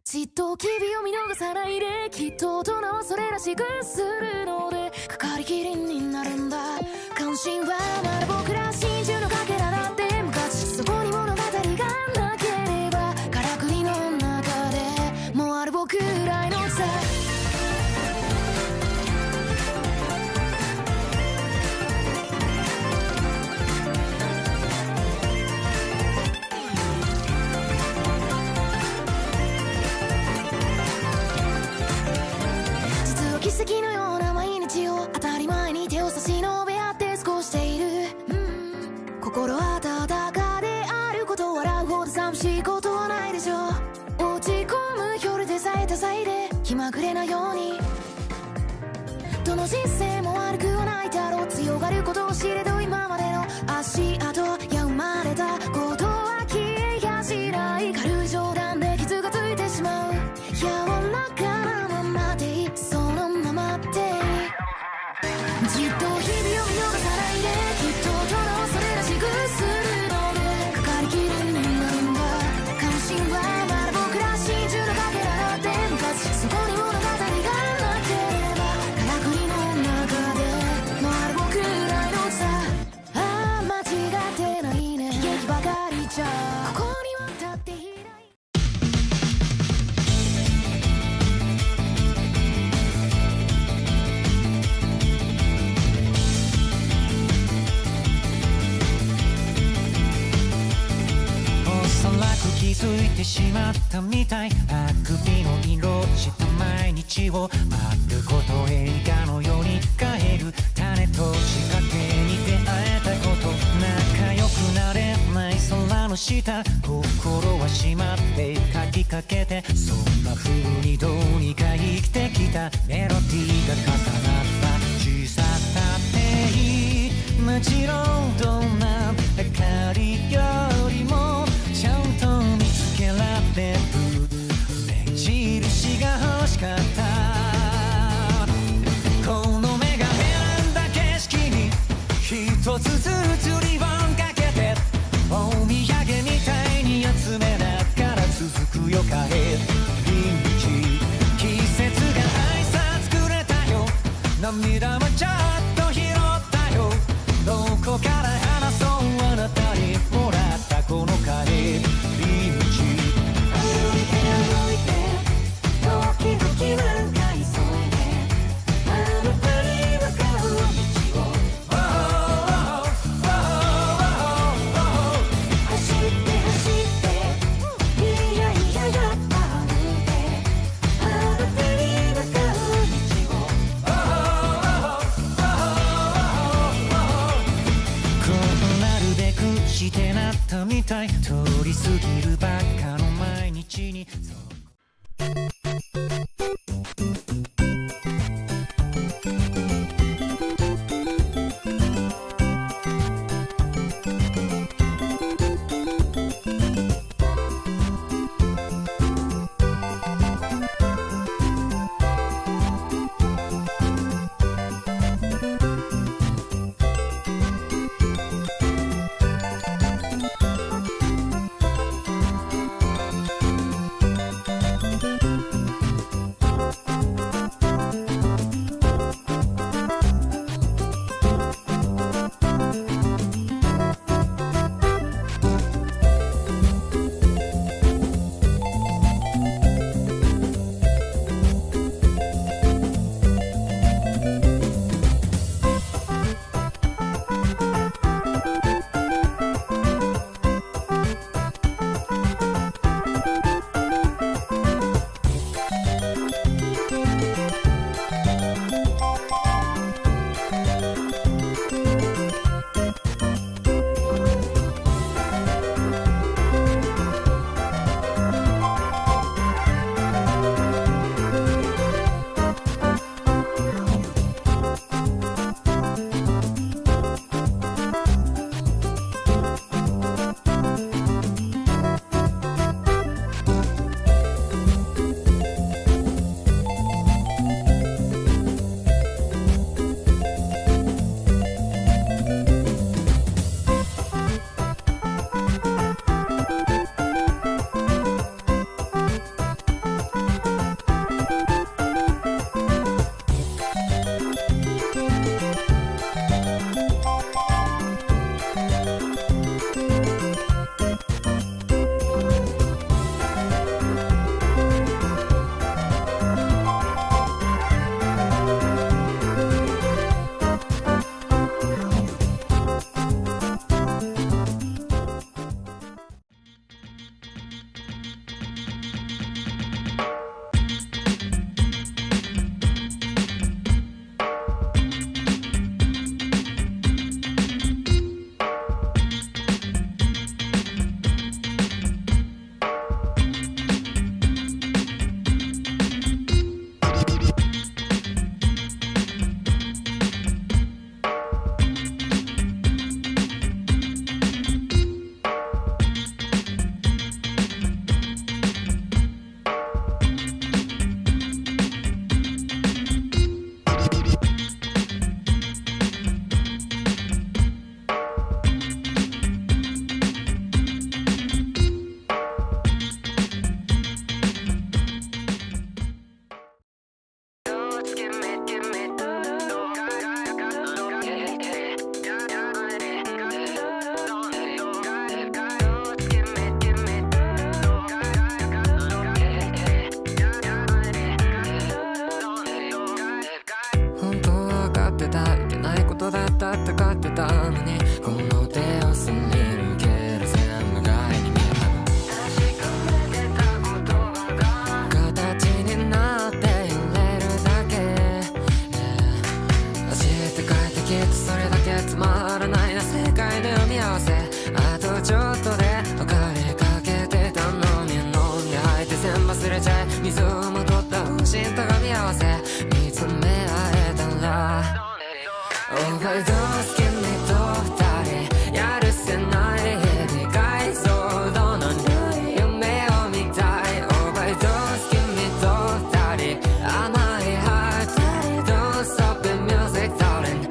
じっと君を見逃さないで、きっと大人はそれらしくするので、かかりきりになるんだ。関心はまだ僕ら真珠のかけらだって、昔そこに物語がなければ、からくりの中でもうある僕らのさ。奇跡のような毎日を当たり前に手を差し伸べ合って過ごしている、心温かであること、笑うほど寂しいことはないでしょう。落ち込む夜でさえ多彩で気まぐれなように、どの人生も悪くはないだろう。強がることを知れど今までの足跡や生まれたことは消えやしない。軽い冗談で傷がついてしまう、柔らかなままでいい、そのままでいい。じっと日々を見逃さないで、きっと大人はそれらしくするので、かかりきりになるんだ。関心はまだ僕ら真珠のかけらだって、昔そこに物語がなければ、からくりの中でもうある僕らのさ。ああ間違ってないね、悲劇ばかりじゃここには立っていない。おそらく気づいてしまったみたい。あくびの色した毎日をまるごと映画のように変える。種と仕掛けに出会えたこと、仲良くなれない空の下、心は閉まって書きかけて、そんな風にどうにか生きてきた。メロディーが重なった小ささっていい、もちろんどんな明かりよりもちゃんと見つけられる目印が欲しかった。この目が選んだ景色に一つずつリボンかけて、お土産みたいに集めながら続くよ帰り道。季節が挨拶くれたよ、涙もちょっと拾ったよ。どこから話そう、あなたにもらったこの帰り道。歩いて歩いて時々なんか急いで、あなたに向かう道を走って走っていやいややっぱ歩いて、あなたに向かう道をこうなるべくしてなったみたい。通り過ぎるばっかの毎日にだって買ってたのに、この手を過ぎるケルセン無害に見えた。確かめてたことが形になって揺れるだけ、走って帰ってきてそれだけつまらないな世界の読み合わせ。あとちょっとで別れかけてたのに、飲んで吐いて全部忘れちゃい、水をまとった不審とが見合わせ、見つめ合えたらオーバードーズ君と二人やるせない日々解像度の夢を見たい。オーバードーズ君と二人甘いハート Don't stop the music darling。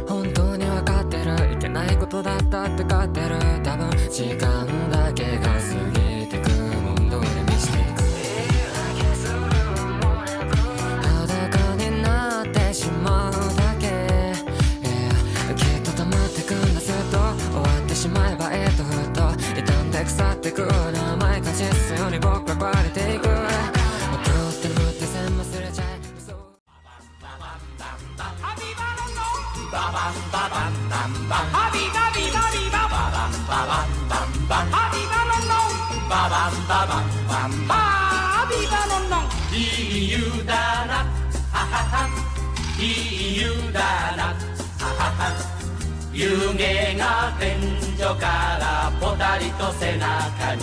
本当に分かってる、いけないことだったってかってる。多分時間だけが過ぎてく、もんどり見していく。裸になってしまうだけ、きっと溜まってくんだ。ずっと終わってしまえばふっと傷んで腐ってく甘い果実ように僕は壊れていく。狂ってるって全部忘れちゃい。ババンババンバンバンハビバビバビバババンババンバンバンハビバノンノンババンババンバンバンハビバノンノン。いい湯だなハハハ、いい湯だなハハハ。湯気が天井からポタリと背中に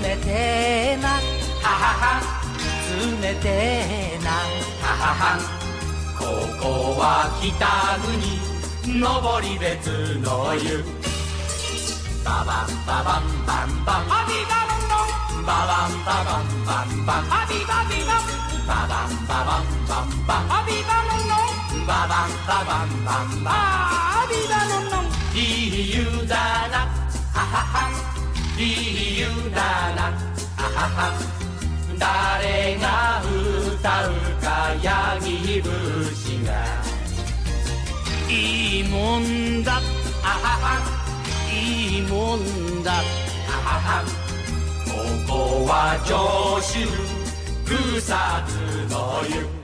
冷てえなハハハ、冷てえなハハハ。ここは北国登別の湯。ババンババンバンバンハビバノンノンババンババンバンバンハビバビバババンババンバンバンハビバノンノンババンババンバンバンハビバノンノン。いい湯だなハハハ、いい湯だなハハハ。誰が歌うかヤギ節がいいもんだあはは、いいもんだあはは。ここは上州草津の湯。